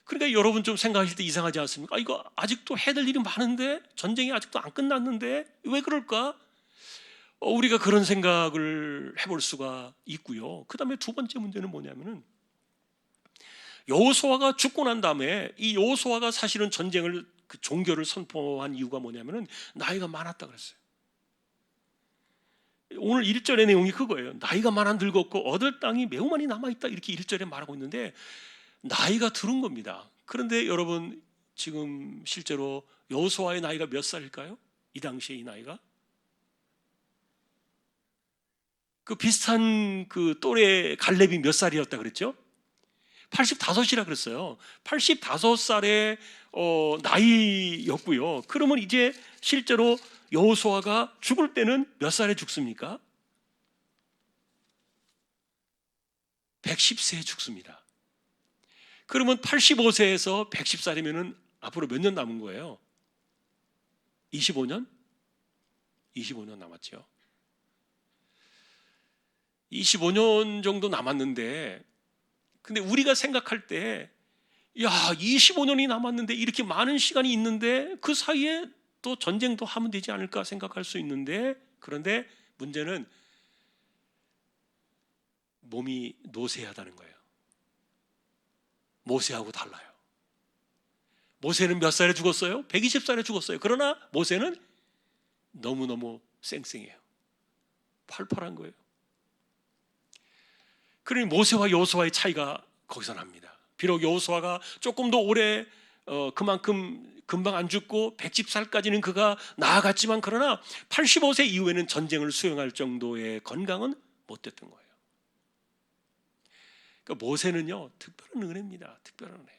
[SPEAKER 3] 그러니까 여러분 좀 생각하실 때 이상하지 않습니까? 이거 아직도 해야 될 일이 많은데, 전쟁이 아직도 안 끝났는데 왜 그럴까? 우리가 그런 생각을 해볼 수가 있고요. 그 다음에 두 번째 문제는 뭐냐면은 여호수아가 죽고 난 다음에 이 여호수아가 사실은 전쟁을 그 종결을 선포한 이유가 뭐냐면은 나이가 많았다 그랬어요. 오늘 1절의 내용이 그거예요. 나이가 많아 늙었고 얻을 땅이 매우 많이 남아있다, 이렇게 1절에 말하고 있는데 나이가 들은 겁니다. 그런데 여러분, 지금 실제로 여호수아의 나이가 몇 살일까요? 이 당시에 이 나이가 그 비슷한 그 또래 갈렙이 몇 살이었다 그랬죠? 85이라 그랬어요. 85살의 나이였고요. 그러면 이제 실제로 여호수아가 죽을 때는 몇 살에 죽습니까? 110세에 죽습니다. 그러면 85세에서 110살이면 앞으로 몇 년 남은 거예요? 25년? 25년 남았죠. 25년 정도 남았는데, 근데 우리가 생각할 때, 야, 25년이 남았는데 이렇게 많은 시간이 있는데 그 사이에 또 전쟁도 하면 되지 않을까 생각할 수 있는데, 그런데 문제는 몸이 노쇠하다는 거예요. 모세하고 달라요. 모세는 몇 살에 죽었어요? 120살에 죽었어요. 그러나 모세는 너무너무 쌩쌩해요. 팔팔한 거예요. 그러니 모세와 여호수아의 차이가 거기서 납니다. 비록 여호수아가 조금 더 오래 그만큼 금방 안 죽고 110살까지는 그가 나아갔지만, 그러나 85세 이후에는 전쟁을 수행할 정도의 건강은 못 됐던 거예요. 그러니까 모세는요, 특별한 은혜입니다. 특별한 은혜.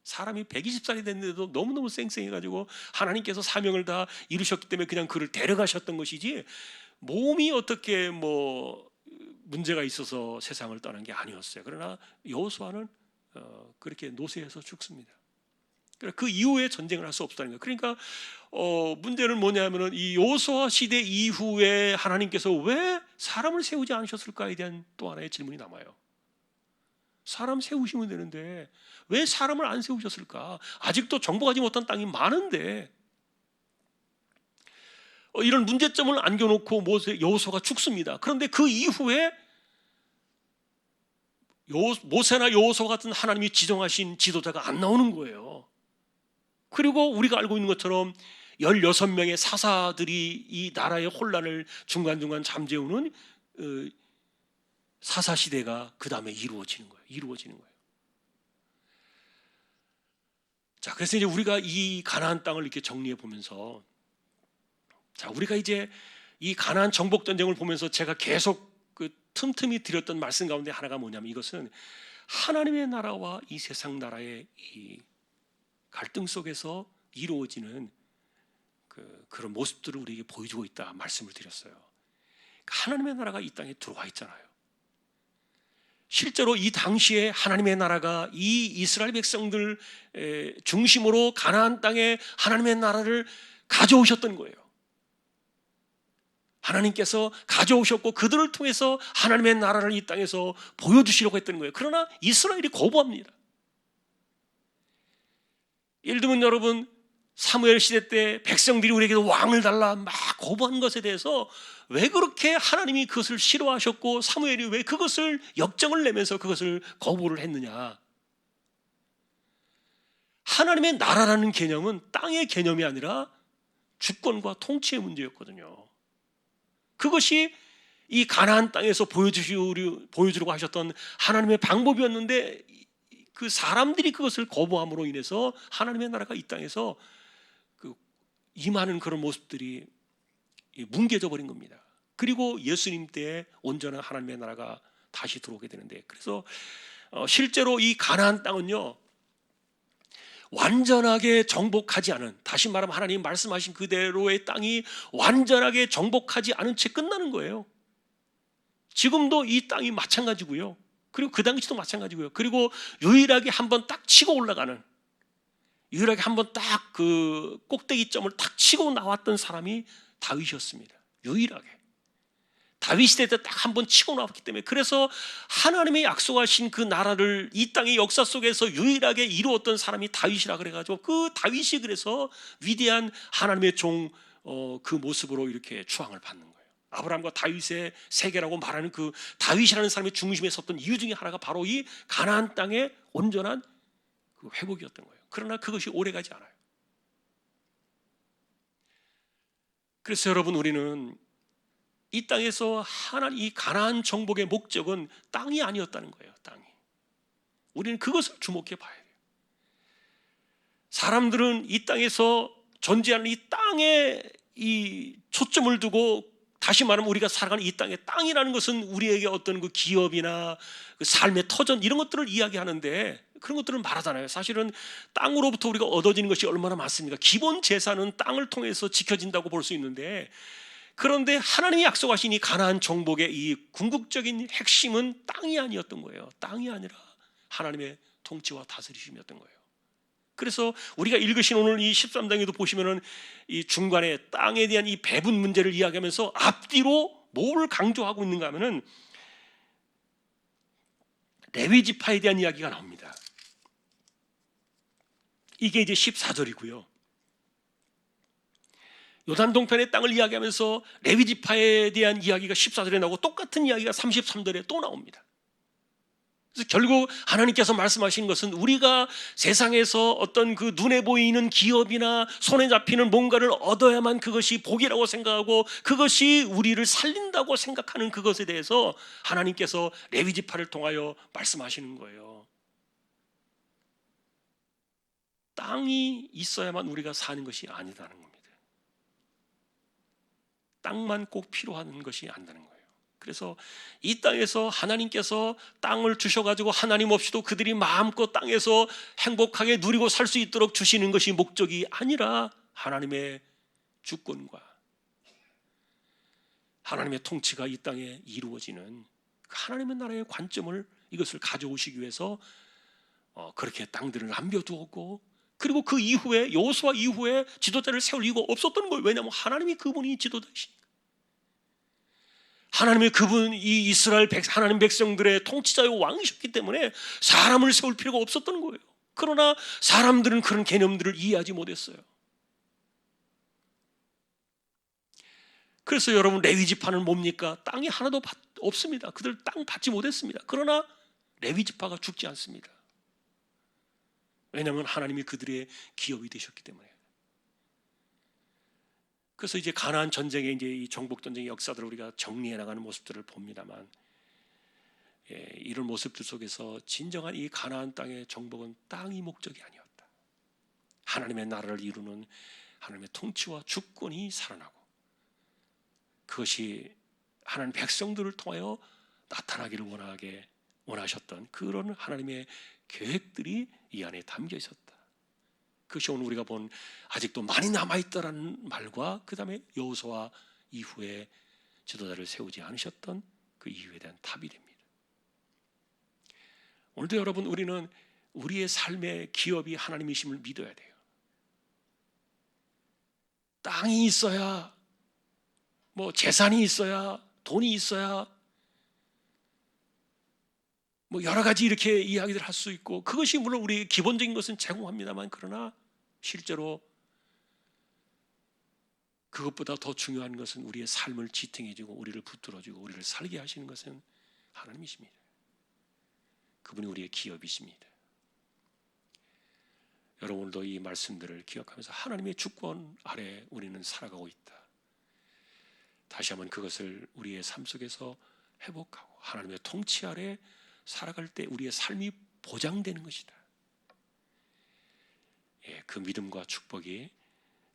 [SPEAKER 3] 사람이 120살이 됐는데도 너무너무 쌩쌩해가지고 하나님께서 사명을 다 이루셨기 때문에 그냥 그를 데려가셨던 것이지, 몸이 어떻게 문제가 있어서 세상을 떠난 게 아니었어요. 그러나 여호수아는 그렇게 노쇠해서 죽습니다. 그 이후에 전쟁을 할 수 없다는 거예요. 그러니까 문제는 뭐냐면은 이 여호수아 시대 이후에 하나님께서 왜 사람을 세우지 않으셨을까에 대한 또 하나의 질문이 남아요. 사람 세우시면 되는데 왜 사람을 안 세우셨을까? 아직도 정복하지 못한 땅이 많은데 이런 문제점을 안겨놓고 여호수아가 죽습니다. 그런데 그 이후에 모세나 여호수아 같은 하나님이 지정하신 지도자가 안 나오는 거예요. 그리고 우리가 알고 있는 것처럼 16명의 사사들이 이 나라의 혼란을 중간중간 잠재우는 사사시대가 그 다음에 이루어지는 거예요. 자, 그래서 이제 우리가 이 가나안 땅을 이렇게 정리해 보면서, 자, 우리가 이제 이 가나안 정복 전쟁을 보면서 제가 계속 그 틈틈이 드렸던 말씀 가운데 하나가 뭐냐면, 이것은 하나님의 나라와 이 세상 나라의 이 갈등 속에서 이루어지는 그런 모습들을 우리에게 보여주고 있다 말씀을 드렸어요. 하나님의 나라가 이 땅에 들어와 있잖아요. 실제로 이 당시에 하나님의 나라가 이 이스라엘 백성들 중심으로 가나안 땅에 하나님의 나라를 가져오셨던 거예요. 하나님께서 가져오셨고 그들을 통해서 하나님의 나라를 이 땅에서 보여주시려고 했던 거예요. 그러나 이스라엘이 거부합니다. 예를 들면 여러분, 사무엘 시대 때 백성들이 우리에게 왕을 달라 막 거부한 것에 대해서 왜 그렇게 하나님이 그것을 싫어하셨고 사무엘이 왜 그것을 역정을 내면서 그것을 거부를 했느냐? 하나님의 나라라는 개념은 땅의 개념이 아니라
[SPEAKER 1] 주권과 통치의 문제였거든요. 그것이 이 가나안 땅에서 보여주려고 하셨던 하나님의 방법이었는데 그 사람들이 그것을 거부함으로 인해서 하나님의 나라가 이 땅에서 임하는 그런 모습들이 뭉개져 버린 겁니다. 그리고 예수님 때에 온전한 하나님의 나라가 다시 들어오게 되는데, 그래서 실제로 이 가나안 땅은요 완전하게 정복하지 않은, 다시 말하면 하나님 말씀하신 그대로의 땅이 완전하게 정복하지 않은 채 끝나는 거예요. 지금도 이 땅이 마찬가지고요. 그리고 그 당시도 마찬가지고요. 그리고 유일하게 한번 딱 치고 올라가는, 유일하게 한번 딱 그 꼭대기점을 딱 치고 나왔던 사람이 다윗이었습니다. 유일하게 다윗 시대 때 딱 한번 치고 나왔기 때문에, 그래서 하나님의 약속하신 그 나라를 이 땅의 역사 속에서 유일하게 이루었던 사람이 다윗이라 그래가지고 그 다윗이 그래서 위대한 하나님의 종 그 모습으로 이렇게 추앙을 받는 거예요. 아브라함과 다윗의 세계라고 말하는 그 다윗이라는 사람의 중심에 섰던 이유 중에 하나가 바로 이 가나안 땅의 온전한 그 회복이었던 거예요. 그러나 그것이 오래가지 않아요. 그래서 여러분, 우리는 이 땅에서 이 가나안 정복의 목적은 땅이 아니었다는 거예요. 땅이. 우리는 그것을 주목해 봐야 돼요. 사람들은 이 땅에서 존재하는 이 땅에 이 초점을 두고, 다시 말하면 우리가 살아가는 이 땅의 땅이라는 것은 우리에게 어떤 그 기업이나 그 삶의 터전 이런 것들을 이야기하는데, 그런 것들은 말하잖아요. 사실은 땅으로부터 우리가 얻어지는 것이 얼마나 많습니까? 기본 재산은 땅을 통해서 지켜진다고 볼 수 있는데, 그런데 하나님이 약속하신 이 가나안 정복의 이 궁극적인 핵심은 땅이 아니었던 거예요. 땅이 아니라 하나님의 통치와 다스리심이었던 거예요. 그래서 우리가 읽으신 오늘 이 13장에도 보시면은 이 중간에 땅에 대한 이 배분 문제를 이야기하면서 앞뒤로 뭘 강조하고 있는가 하면은 레위 지파에 대한 이야기가 나옵니다. 이게 이제 14절이고요. 요단 동편의 땅을 이야기하면서 레위 지파에 대한 이야기가 14절에 나오고, 똑같은 이야기가 33절에 또 나옵니다. 그래서 결국 하나님께서 말씀하신 것은 우리가 세상에서 어떤 그 눈에 보이는 기업이나 손에 잡히는 뭔가를 얻어야만 그것이 복이라고 생각하고 그것이 우리를 살린다고 생각하는 그것에 대해서 하나님께서 레위 지파를 통하여 말씀하시는 거예요. 땅이 있어야만 우리가 사는 것이 아니다는 겁니다. 땅만 꼭 필요한 것이 아니다는 거예요. 그래서 이 땅에서 하나님께서 땅을 주셔가지고 하나님 없이도 그들이 마음껏 땅에서 행복하게 누리고 살 수 있도록 주시는 것이 목적이 아니라, 하나님의 주권과 하나님의 통치가 이 땅에 이루어지는 하나님의 나라의 관점을, 이것을 가져오시기 위해서 그렇게 땅들을 남겨두었고, 그리고 그 이후에 여호수아 이후에 지도자를 세울 이유가 없었던 거예요. 왜냐하면 하나님이 그분이 지도자이시니까. 하나님의 그분, 이 이스라엘 하나님 백성들의 통치자요 왕이셨기 때문에 사람을 세울 필요가 없었던 거예요. 그러나 사람들은 그런 개념들을 이해하지 못했어요. 그래서 여러분, 레위 지파는 뭡니까? 땅이 하나도 없습니다. 그들 땅 받지 못했습니다. 그러나 레위 지파가 죽지 않습니다. 왜냐하면 하나님이 그들의 기업이 되셨기 때문에. 그래서 이제 가나안 전쟁의 이제 이 정복 전쟁의 역사들을 우리가 정리해 나가는 모습들을 봅니다만, 이런 모습들 속에서 진정한 이 가나안 땅의 정복은 땅이 목적이 아니었다. 하나님의 나라를 이루는 하나님의 통치와 주권이 살아나고, 그것이 하나님 백성들을 통하여 나타나기를 원하셨던 그런 하나님의 계획들이 이 안에 담겨 있었다. 그것이 오늘 우리가 본 아직도 많이 남아있다라는 말과, 그 다음에 여호수아 이후에 지도자를 세우지 않으셨던 그 이유에 대한 답이 됩니다. 오늘도 여러분, 우리는 우리의 삶의 기업이 하나님이심을 믿어야 돼요. 땅이 있어야, 뭐 재산이 있어야, 돈이 있어야, 뭐 여러 가지 이렇게 이야기들 할 수 있고, 그것이 물론 우리 기본적인 것은 제공합니다만, 그러나 실제로 그것보다 더 중요한 것은 우리의 삶을 지탱해주고 우리를 붙들어주고 우리를 살게 하시는 것은 하나님이십니다. 그분이 우리의 기업이십니다. 여러분도 이 말씀들을 기억하면서 하나님의 주권 아래 우리는 살아가고 있다. 다시 한번 그것을 우리의 삶 속에서 회복하고 하나님의 통치 아래 살아갈 때 우리의 삶이 보장되는 것이다. 그 믿음과 축복이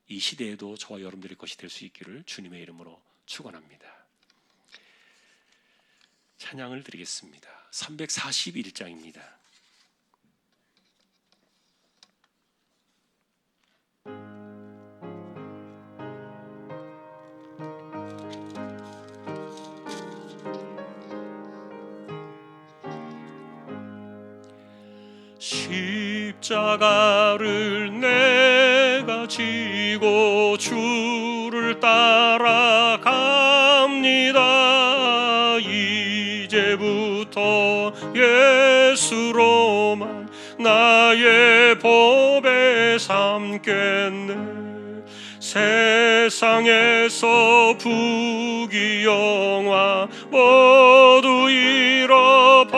[SPEAKER 1] 이 시대에도 저와 여러분들의 것이 될 수 있기를 주님의 이름으로 축원합니다. 찬양을 드리겠습니다. 341장입니다. 십자가를 내가 지고 주를 따라갑니다. 이제부터 예수로만 나의 보배 삼겠네. 세상에서 부귀영화 모두 잃어버려도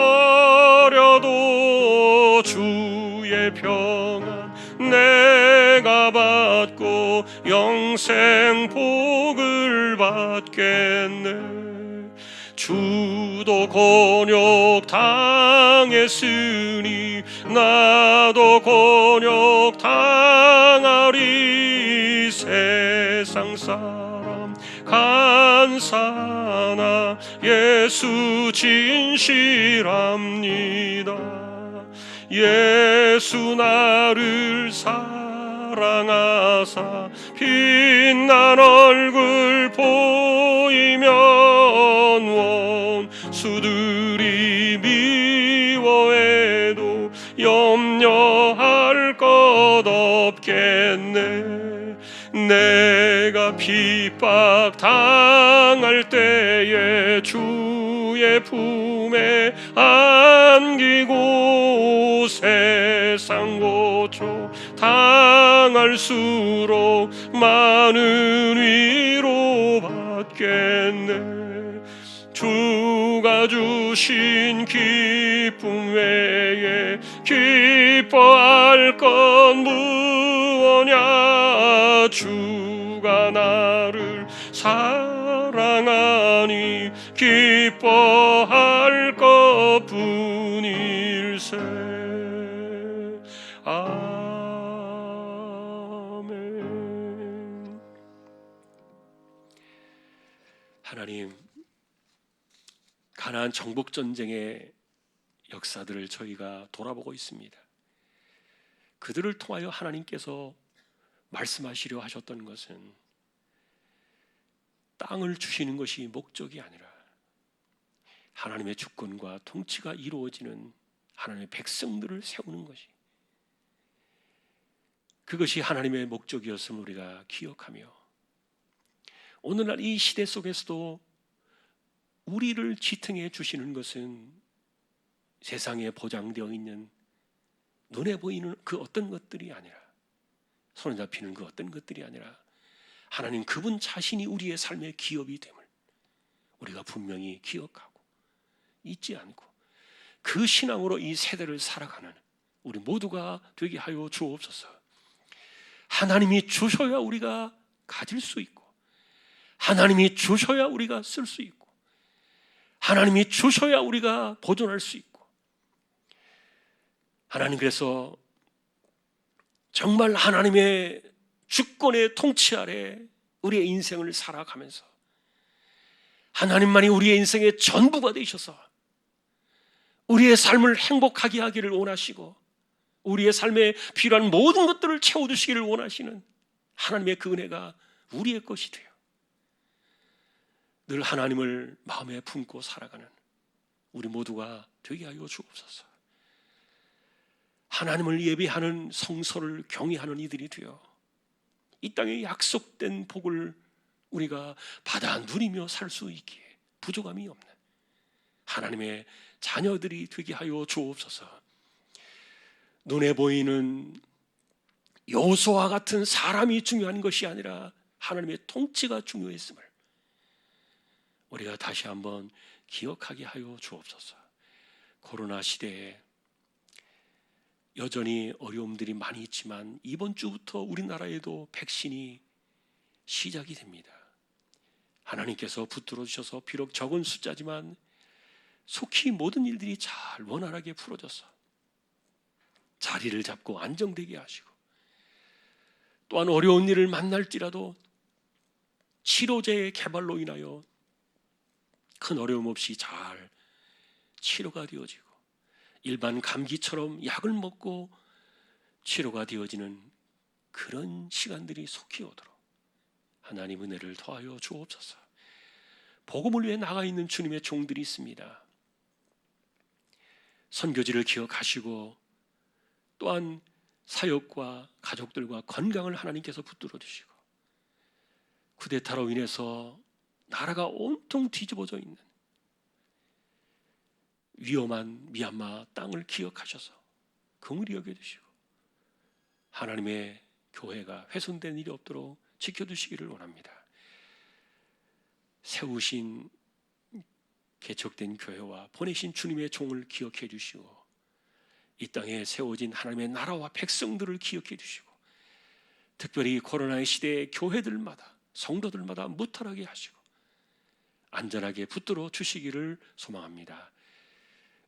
[SPEAKER 1] 주의 평안 내가 받고 영생 복을 받겠네. 주도 곤욕 당했으니 나도 곤욕 당하리. 세상 사람 간사나 예수 진실합니다. 예수 나를 사랑하사 빛난 얼굴 보이면 원수들이 미워해도 염려할 것 없겠네. 내가 핍박 당할 때에 주의 품에 안기고 세상 고초 당할수록 많은 위로 받겠네. 주가 주신 기쁨 외에 기뻐할 것 무엇냐. 주가 나를 사랑하니 기뻐할 것뿐일세. 아멘. 하나님, 가나안 정복 전쟁의 역사들을 저희가 돌아보고 있습니다. 그들을 통하여 하나님께서 말씀하시려 하셨던 것은 땅을 주시는 것이 목적이 아니라 하나님의 주권과 통치가 이루어지는 하나님의 백성들을 세우는 것이, 그것이 하나님의 목적이었음을 우리가 기억하며 오늘날 이 시대 속에서도 우리를 지탱해 주시는 것은 세상에 보장되어 있는 눈에 보이는 그 어떤 것들이 아니라, 손에 잡히는 그 어떤 것들이 아니라 하나님 그분 자신이 우리의 삶의 기업이 됨을 우리가 분명히 기억하고 잊지 않고 그 신앙으로 이 세대를 살아가는 우리 모두가 되게 하여 주옵소서. 하나님이 주셔야 우리가 가질 수 있고, 하나님이 주셔야 우리가 쓸 수 있고, 하나님이 주셔야 우리가 보존할 수 있고, 하나님 그래서 정말 하나님의 주권의 통치 아래 우리의 인생을 살아가면서 하나님만이 우리의 인생의 전부가 되셔서 우리의 삶을 행복하게 하기를 원하시고 우리의 삶에 필요한 모든 것들을 채워주시기를 원하시는 하나님의 그 은혜가 우리의 것이 돼요. 늘 하나님을 마음에 품고 살아가는 우리 모두가 되게 하여 주옵소서. 하나님을 예배하는 성소를 경외하는 이들이 되어 이 땅에 약속된 복을 우리가 받아 누리며 살 수 있기에 부족함이 없는 하나님의 자녀들이 되게 하여 주옵소서. 눈에 보이는 여호수아와 같은 사람이 중요한 것이 아니라 하나님의 통치가 중요했음을 우리가 다시 한번 기억하게 하여 주옵소서. 코로나 시대에 여전히 어려움들이 많이 있지만 이번 주부터 우리나라에도 백신이 시작이 됩니다. 하나님께서 붙들어 주셔서 비록 적은 숫자지만 속히 모든 일들이 잘 원활하게 풀어져서 자리를 잡고 안정되게 하시고, 또한 어려운 일을 만날지라도 치료제의 개발로 인하여 큰 어려움 없이 잘 치료가 되어지고, 일반 감기처럼 약을 먹고 치료가 되어지는 그런 시간들이 속히 오도록 하나님 은혜를 더하여 주옵소서. 복음을 위해 나가 있는 주님의 종들이 있습니다. 선교지를 기억하시고 또한 사역과 가족들과 건강을 하나님께서 붙들어 주시고, 쿠데타로 인해서 나라가 온통 뒤집어져 있는 위험한 미얀마 땅을 기억하셔서 긍휼히 여겨주시고 하나님의 교회가 훼손된 일이 없도록 지켜주시기를 원합니다. 세우신 개척된 교회와 보내신 주님의 종을 기억해 주시고, 이 땅에 세워진 하나님의 나라와 백성들을 기억해 주시고, 특별히 코로나의 시대에 교회들마다 성도들마다 무탈하게 하시고 안전하게 붙들어 주시기를 소망합니다.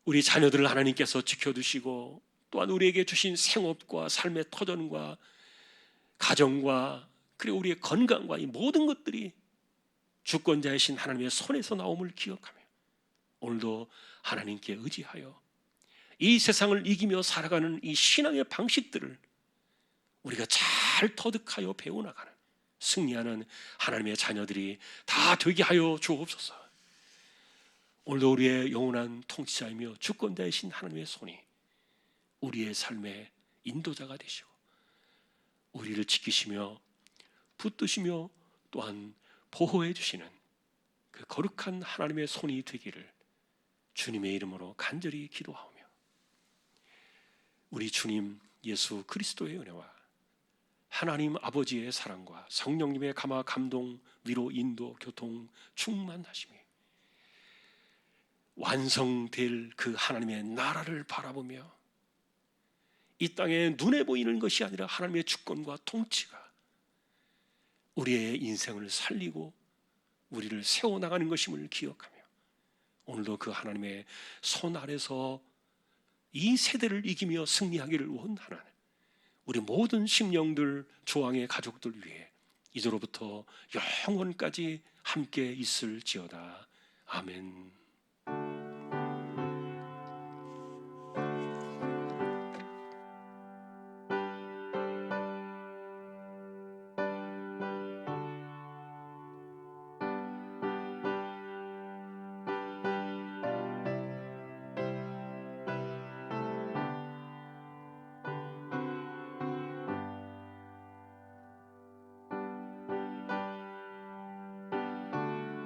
[SPEAKER 1] 우리 자녀들을 하나님께서 지켜주시고, 또한 우리에게 주신 생업과 삶의 터전과 가정과 그리고 우리의 건강과 이 모든 것들이 주권자이신 하나님의 손에서 나옴을 기억하며 오늘도 하나님께 의지하여 이 세상을 이기며 살아가는 이 신앙의 방식들을 우리가 잘 터득하여 배워나가는 승리하는 하나님의 자녀들이 다 되게 하여 주옵소서. 오늘도 우리의 영원한 통치자이며 주권자이신 하나님의 손이 우리의 삶의 인도자가 되시고 우리를 지키시며 붙드시며 또한 보호해 주시는 그 거룩한 하나님의 손이 되기를 주님의 이름으로 간절히 기도하오며, 우리 주님 예수 그리스도의 은혜와 하나님 아버지의 사랑과 성령님의 감화 감동 위로 인도 교통 충만하심이 완성될 그 하나님의 나라를 바라보며 이 땅에 눈에 보이는 것이 아니라 하나님의 주권과 통치가 우리의 인생을 살리고 우리를 세워나가는 것임을 기억하며 오늘도 그 하나님의 손 아래서 이 세대를 이기며 승리하기를 원하는 우리 모든 심령들, 조항의 가족들 위해 이제로부터 영원까지 함께 있을지어다. 아멘.